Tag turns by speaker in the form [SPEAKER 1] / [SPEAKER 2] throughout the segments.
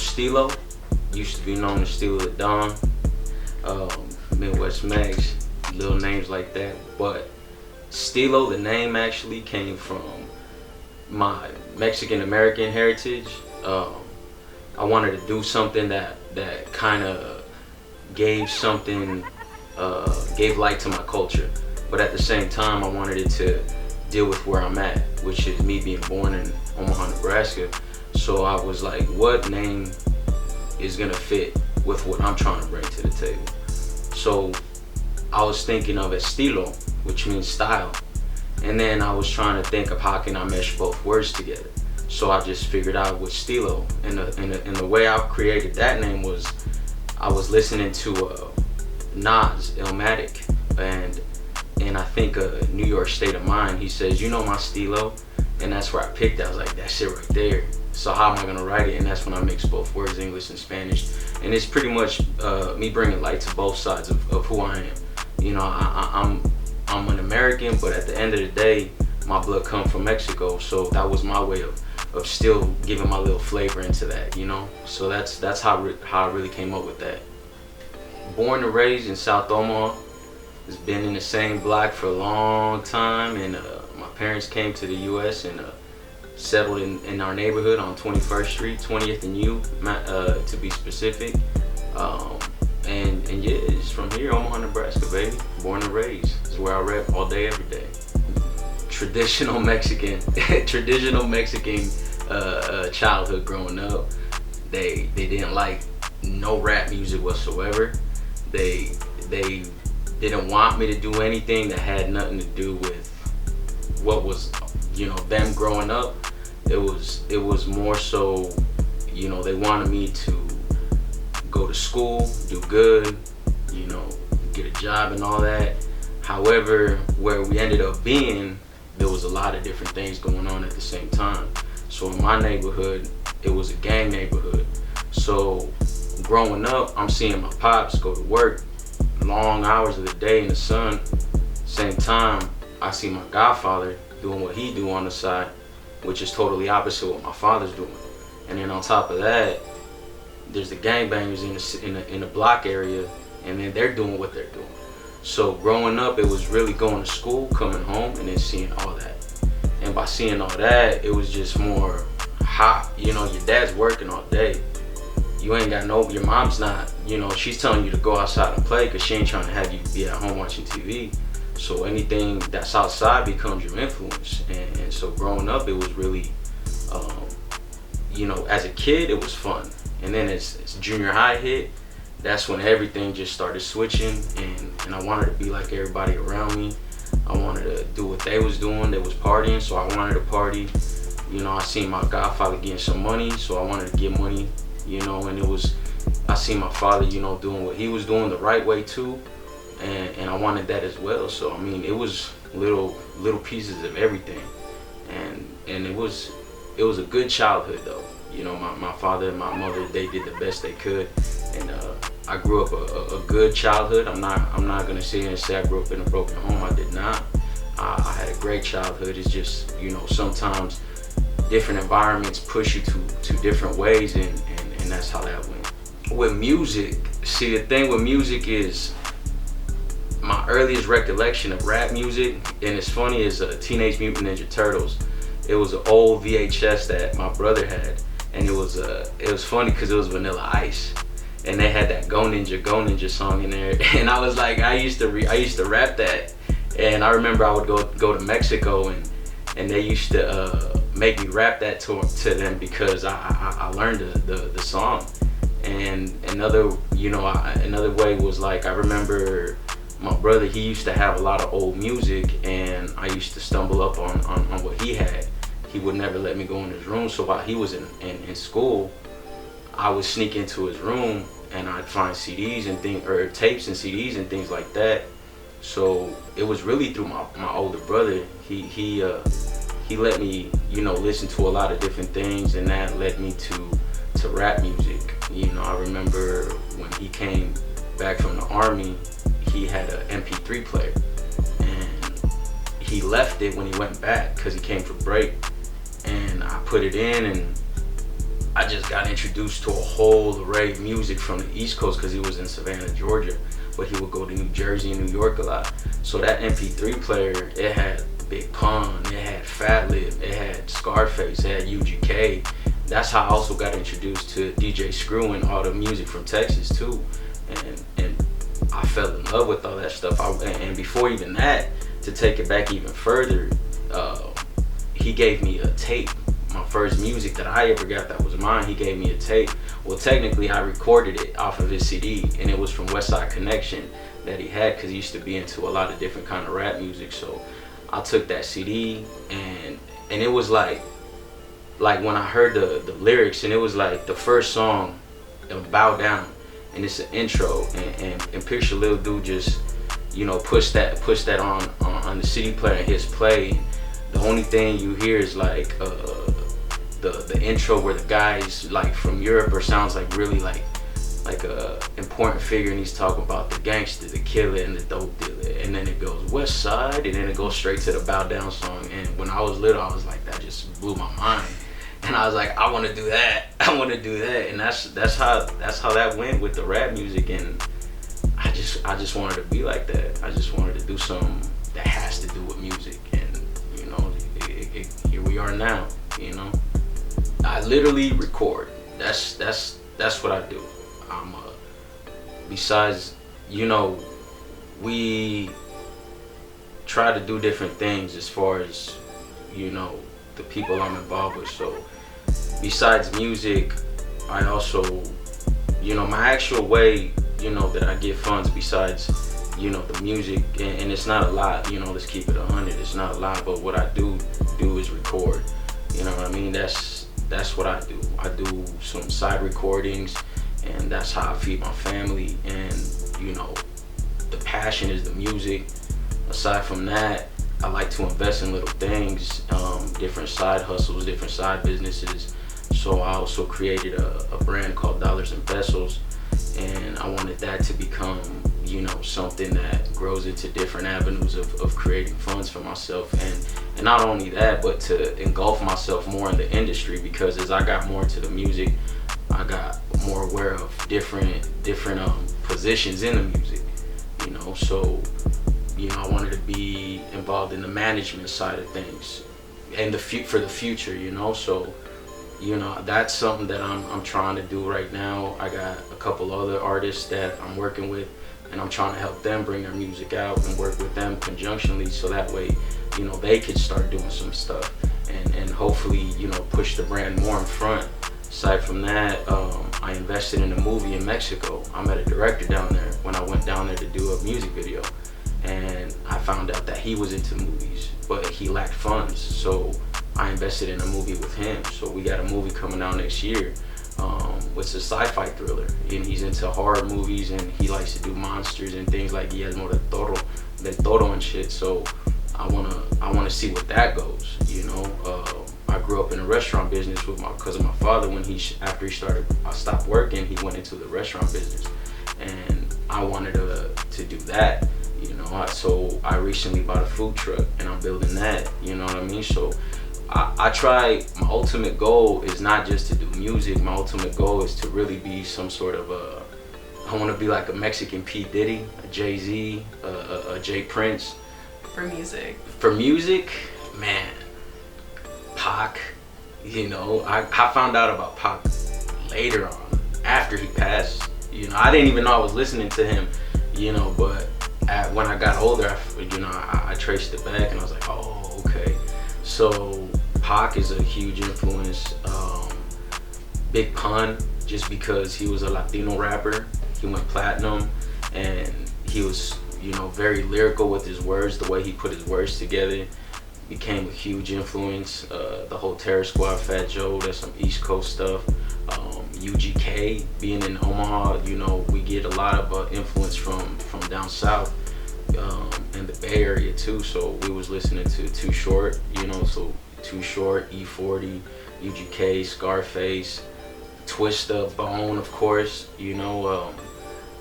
[SPEAKER 1] Stylo, used to be known as Stylo the Don, Midwest Max, little names like that. But Stylo, the name actually came from my Mexican American heritage. I wanted to do something that kind of gave something, gave light to my culture, but at the same time I wanted it to deal with where I'm at, which is me being born in Omaha, Nebraska. So I was like, what name is gonna fit with what I'm trying to bring to the table? So I was thinking of estilo, which means style, and then I was trying to think of how can I mesh both words together. So I just figured out with Stylo, and the way I created that name was I was listening to Nas, Illmatic, and I think New York State of Mind. He says, you know my Stylo, and that's where I picked it. I was like, that's it right there. So how am I gonna write it? And that's when I mix both words, English and Spanish. And it's pretty much me bringing light to both sides of who I am. You know, I'm an American, but at the end of the day, my blood comes from Mexico. So that was my way of still giving my little flavor into that, you know. So that's how I really came up with that. Born and raised in South Omaha, has been in the same block for a long time, and my parents came to the U.S. and settled in our neighborhood on 21st Street, 20th and U, to be specific. And yeah, it's from here, Omaha, Nebraska, baby. Born and raised. It's where I rep all day, every day. Traditional Mexican, childhood growing up. They didn't like no rap music whatsoever. They didn't want me to do anything that had nothing to do with what was, you know, them growing up. It was more so, you know, they wanted me to go to school, do good, you know, get a job and all that. However, where we ended up being, there was a lot of different things going on at the same time. So in my neighborhood, it was a gang neighborhood. So growing up, I'm seeing my pops go to work, long hours of the day in the sun. Same time, I see my godfather doing what he do on the side, which is totally opposite what my father's doing. And then on top of that, there's the gangbangers in the block area, and then they're doing what they're doing. So growing up, it was really going to school, coming home, and then seeing all that. And by seeing all that, it was just more hot. You know, your dad's working all day. You ain't got your mom's not, you know, she's telling you to go outside and play because she ain't trying to have you be at home watching TV. So anything that's outside becomes your influence. And so growing up, it was really, you know, as a kid, it was fun. And then as junior high hit, that's when everything just started switching, and I wanted to be like everybody around me. I wanted to do what they was doing. They was partying, so I wanted to party. You know, I seen my godfather getting some money, so I wanted to get money, you know, and I seen my father, you know, doing what he was doing the right way too, and I wanted that as well. So I mean, it was little pieces of everything, and it was a good childhood though. You know, my father and my mother, they did the best they could, and I grew up a good childhood. I'm not gonna sit here and say I grew up in a broken home. I did not. I had a great childhood. It's just, you know, sometimes different environments push you to different ways, and that's how that went. With music, see, the thing with music is my earliest recollection of rap music, and it's funny, is Teenage Mutant Ninja Turtles. It was an old VHS that my brother had, and it was funny because it was Vanilla Ice, and they had that Go Ninja song in there, and I was like, I used to rap that, and I remember I would go to Mexico, and they used to make me rap that to them because I learned the song. And another way was like, I remember my brother, he used to have a lot of old music, and I used to stumble up on what he had. He would never let me go in his room, so while he was in school, I would sneak into his room and I'd find CDs and tapes and CDs and things like that. So it was really through my older brother. He let me, you know, listen to a lot of different things, and that led me to rap music. You know, I remember when he came back from the army, he had an MP3 player, and he left it when he went back because he came for break, and I put it in, and I just got introduced to a whole array of music from the East Coast because he was in Savannah, Georgia, but he would go to New Jersey and New York a lot. So that MP3 player, it had Big Pun, it had Fat Lip, it had Scarface, it had UGK. That's how I also got introduced to DJ Screw and all the music from Texas too. And I fell in love with all that stuff. And before even that, to take it back even further, he gave me a tape. My first music that I ever got that was mine, he gave me a tape. Well, technically I recorded it off of his CD, and it was from Westside Connection that he had, because he used to be into a lot of different kind of rap music. So I took that CD, and it was like when I heard the lyrics, and it was like the first song, Bow Down, and it's an intro, and picture little dude just, you know, push that on the CD player and his play. The only thing you hear is like the intro where the guy's like from Europe, or sounds like really like a important figure, and he's talking about the gangster, the killer, and the dope dealer, and then it goes West Side, and then it goes straight to the Bow Down song. And when I was little, I was like, that just blew my mind, and I was like, I want to do that, I want to do that. And that's how that went with the rap music. And I just wanted to be like that. I just wanted to do something that has to do with music, and you know, here we are now. You know, I literally record. That's what I do. Besides, you know, we try to do different things as far as, you know, the people I'm involved with. So besides music, I also, you know, my actual way, you know, that I get funds besides, you know, the music, and it's not a lot, you know, let's keep it 100, it's not a lot, but what I do is record. You know what I mean? That's what I do. I do some side recordings, and that's how I feed my family. And you know, the passion is the music. Aside from that, I like to invest in little things, different side hustles, different side businesses. So I also created a brand called Dollars and Pesos, and I wanted that to become, you know, something that grows into different avenues of creating funds for myself. And not only that, but to engulf myself more in the industry, because as I got more into the music, I got more aware of different positions in the music, you know. So, you know, I wanted to be involved in the management side of things, and for the future, you know. So, you know, that's something that I'm trying to do right now. I got a couple other artists that I'm working with, and I'm trying to help them bring their music out and work with them conjunctionally, so that way, you know, they could start doing some stuff, and hopefully, you know, push the brand more in front. Aside from that, I invested in a movie in Mexico. I met a director down there when I went down there to do a music video, and I found out that he was into movies, but he lacked funds. So I invested in a movie with him. So we got a movie coming out next year. It's a sci-fi thriller, and he's into horror movies, and he likes to do monsters and things like Guillermo del Toro and shit. So I wanna see what that goes, you know. I grew up in the restaurant business because of my father. When after he stopped working, he went into the restaurant business, and I wanted to do that, you know. So I recently bought a food truck, and I'm building that, you know what I mean. So I try. My ultimate goal is not just to do music. My ultimate goal is to really be some sort of I want to be like a Mexican P. Diddy, a Jay-Z, a Jay Prince.
[SPEAKER 2] For music.
[SPEAKER 1] For music, man. Pac, you know, I found out about Pac later on, after he passed. You know, I didn't even know I was listening to him, you know, but when I got older, you know, I traced it back, and I was like, oh, okay. So Pac is a huge influence. Big Pun, just because he was a Latino rapper. He went platinum, and he was, you know, very lyrical with his words. The way he put his words together became a huge influence. The whole Terror Squad, Fat Joe, that's some East Coast stuff. UGK, being in Omaha, you know, we get a lot of influence from down south, and the Bay Area too. So we was listening to Too Short, you know, so Too Short, E40, UGK, Scarface, Twista, Bone, of course, you know,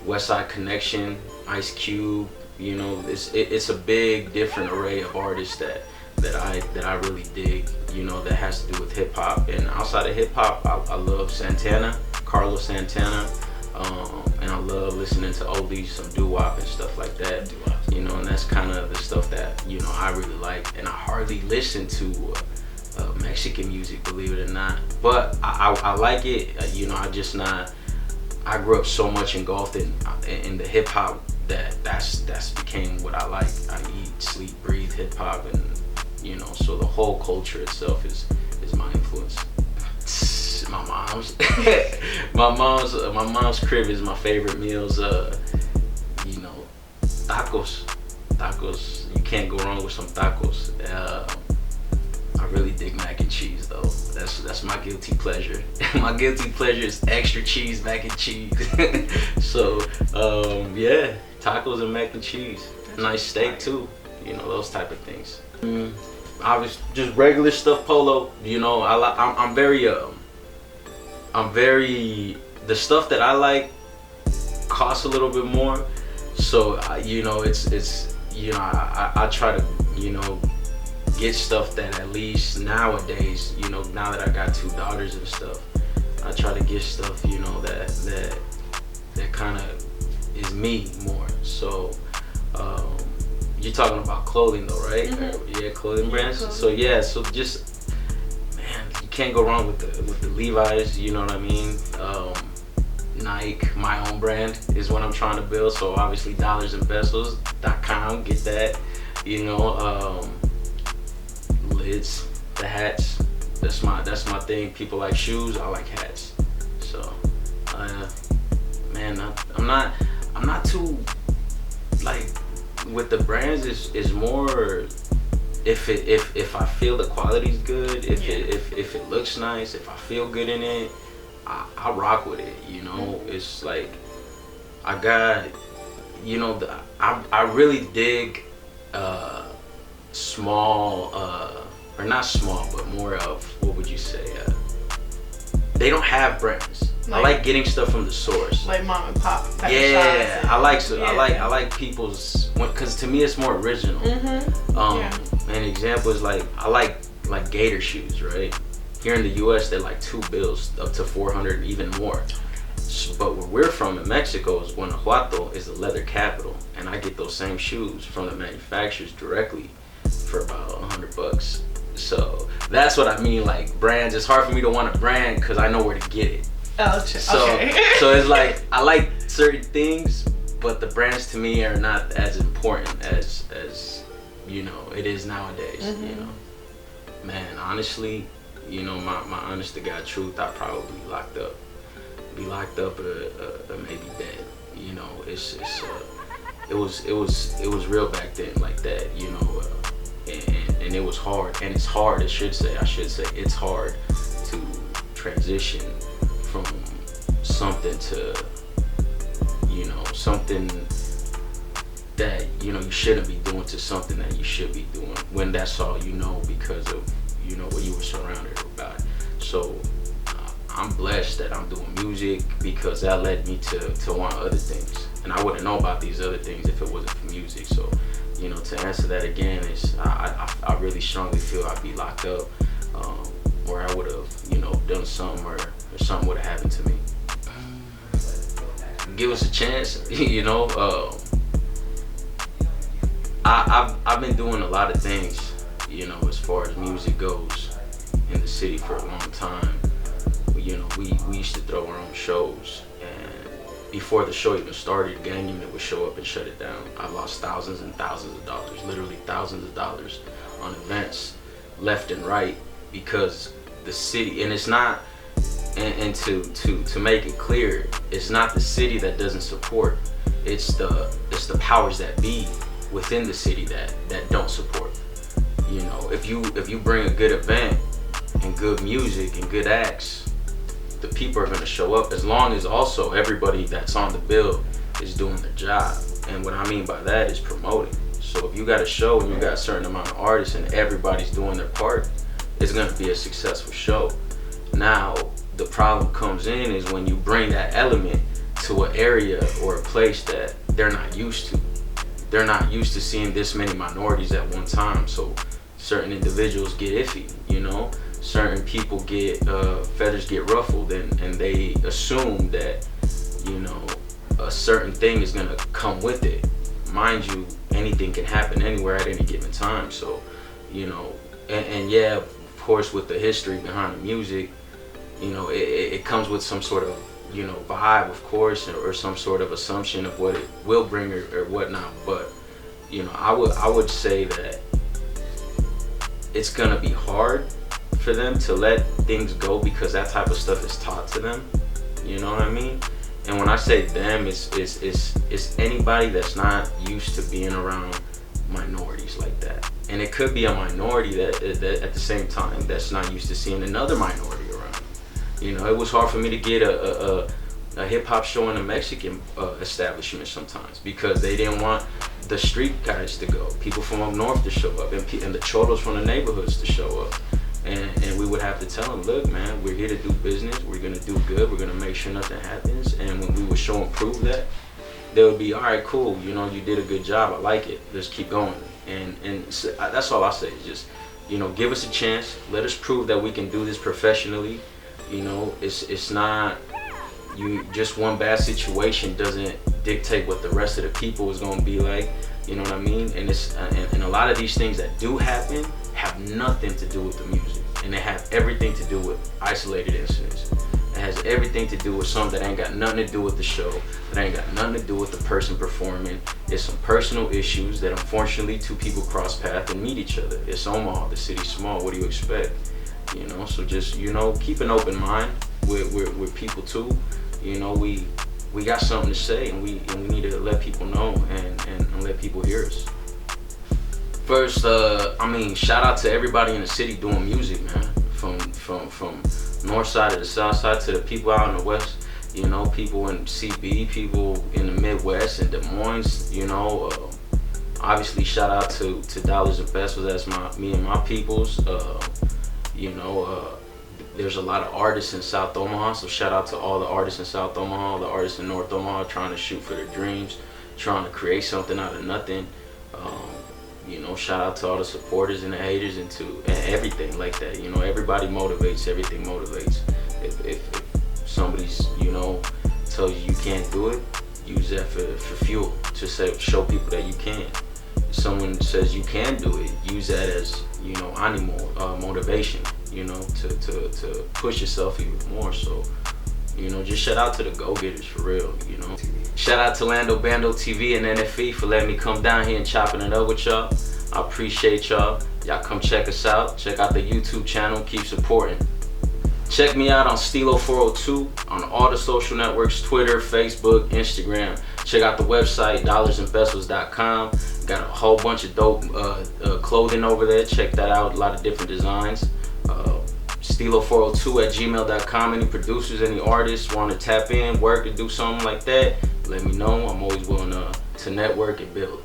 [SPEAKER 1] Westside Connection, Ice Cube. You know, it's a big different array of artists that I really dig, you know, that has to do with hip hop. And outside of hip hop, I love Santana, Carlos Santana, and I love listening to oldies, some doo-wop and stuff like that. You know, and that's kind of the stuff that, you know, I really like. And I hardly listen to Mexican music, believe it or not, but I like it. You know, I grew up so much engulfed in the hip hop that's became what I like. I eat, sleep, breathe hip hop, and you know, so the whole culture itself is my influence. My mom's my mom's crib is my favorite meals. You know, tacos. You can't go wrong with some tacos. I really dig mac and cheese though. That's my guilty pleasure. My guilty pleasure is extra cheese mac and cheese. So yeah, tacos and mac and cheese. Nice steak too. You know, those type of things. Obviously, just regular stuff. Polo. You know, I'm very. The stuff that I like costs a little bit more. So you know, it's you know, I try to, you know, get stuff that at least nowadays, you know, now that I got 2 daughters and stuff, I try to get stuff, you know, that kind of is me more. So you're talking about clothing though, right? Mm-hmm. Yeah, clothing brands. Clothing. So yeah, so just, man, you can't go wrong with the Levi's, you know what I mean? Nike, my own brand is what I'm trying to build. So obviously dollarsandpesos.com, get that, you know. Lids, the hats, that's my thing. People like shoes, I like hats. So man, I'm not too, like, with the brands is more if I feel the quality's good, if it looks nice, if I feel good in it, I rock with it, you know. It's like I got, you know, I really dig small, or not small, but more of, what would you say? They don't have brands. I like getting stuff from the source. Like mom and pop. Yeah, I like people's, because to me it's more original. An example is like, I like gator shoes, right? Here in the U.S. they're like $2 up to 400, even more. But where we're from in Mexico is Guanajuato, is the leather capital, and I get those same shoes from the manufacturers directly for about $100. So that's what I mean, like brands. It's hard for me to want a brand because I know where to get it. Oh, okay. So it's like I like certain things, but the brands to me are not as important as you know it is nowadays. You know, man, honestly, you know, my honest to God truth, I'd probably be locked up or maybe dead. You know, it was real back then like that. You know. And it was hard, and it's hard. I should say it's hard to transition from something to, you know, something that, you know, you shouldn't be doing to something that you should be doing when that's all you know because of, you know, what you were surrounded by. So I'm blessed that I'm doing music because that led me to want other things, and I wouldn't know about these other things if it wasn't for music. So, you know, to answer that again, is I really strongly feel I'd be locked up, or I would have, you know, done something, or something would have happened to me. Give us a chance, you know. I've been doing a lot of things, you know, as far as music goes in the city for a long time. You know, we used to throw our own shows, and before the show even started, gang unit would show up and shut it down. I lost thousands and thousands of dollars, literally thousands of dollars on events left and right because the city, and it's not, and to make it clear, it's not the city that doesn't support, it's the powers that be within the city that don't support. You know, if you bring a good event and good music and good acts, the people are going to show up, as long as also everybody that's on the bill is doing their job. And what I mean by that is promoting. So if you got a show and you got a certain amount of artists and everybody's doing their part, it's going to be a successful show. Now the problem comes in is when you bring that element to an area or a place that they're not used to. They're not used to seeing this many minorities at one time. So certain individuals get iffy, you know. Certain people get feathers get ruffled, and they assume that, you know, a certain thing is gonna come with it. Mind you, anything can happen anywhere at any given time. So, you know, and yeah, of course, with the history behind the music, you know, it comes with some sort of, you know, vibe, of course, or some sort of assumption of what it will bring or whatnot. But, you know, I would say that it's gonna be hard for them to let things go, because that type of stuff is taught to them. You know what I mean? And when I say them, it's anybody that's not used to being around minorities like that. And it could be a minority that at the same time that's not used to seeing another minority around. You know, it was hard for me to get a hip hop show in a Mexican establishment sometimes, because they didn't want the street guys to go, people from up north to show up, and the cholos from the neighborhoods to show up. And we would have to tell them, look, man, we're here to do business. We're gonna do good. We're gonna make sure nothing happens. And when we would show and prove that, they would be, all right, cool. You know, you did a good job. I like it. Let's keep going. And so that's all I say. Is just, you know, give us a chance. Let us prove that we can do this professionally. You know, it's not, you just one bad situation doesn't dictate what the rest of the people is gonna be like. You know what I mean? And and a lot of these things that do happen have nothing to do with the music, and they have everything to do with isolated incidents. It has everything to do with something that ain't got nothing to do with the show, that ain't got nothing to do with the person performing. It's some personal issues that unfortunately two people cross paths and meet each other. It's Omaha, the city's small. What do you expect? You know, so just, you know, keep an open mind with people too. You know, we got something to say, and we need to let people know and let people hear us. First, I mean, shout out to everybody in the city doing music, man. From north side to the south side to the people out in the west. You know, people in CB, people in the Midwest and Des Moines. You know, obviously shout out to Dollars and Pesos. That's me and my peoples. You know, there's a lot of artists in South Omaha, so shout out to all the artists in South Omaha, the artists in North Omaha trying to shoot for their dreams, trying to create something out of nothing. You know, shout out to all the supporters and the haters and everything like that. You know, everybody motivates, everything motivates. If somebody's, you know, tells you can't do it, use that for fuel to show people that you can. If someone says you can do it, use that as, you know, animo, motivation, you know, to push yourself even more. So, you know, just shout out to the go-getters for real, you know. Shout out to Lando Bando TV and NFE for letting me come down here and chopping it up with y'all. I appreciate y'all. Y'all come check us out. Check out the YouTube channel. Keep supporting. Check me out on Stylo402 on all the social networks, Twitter, Facebook, Instagram. Check out the website, dollarsandpesos.com. Got a whole bunch of dope clothing over there. Check that out. A lot of different designs. Stylo402@gmail.com. Any producers, any artists want to tap in, work, and do something like that, let me know. I'm always willing to network and build.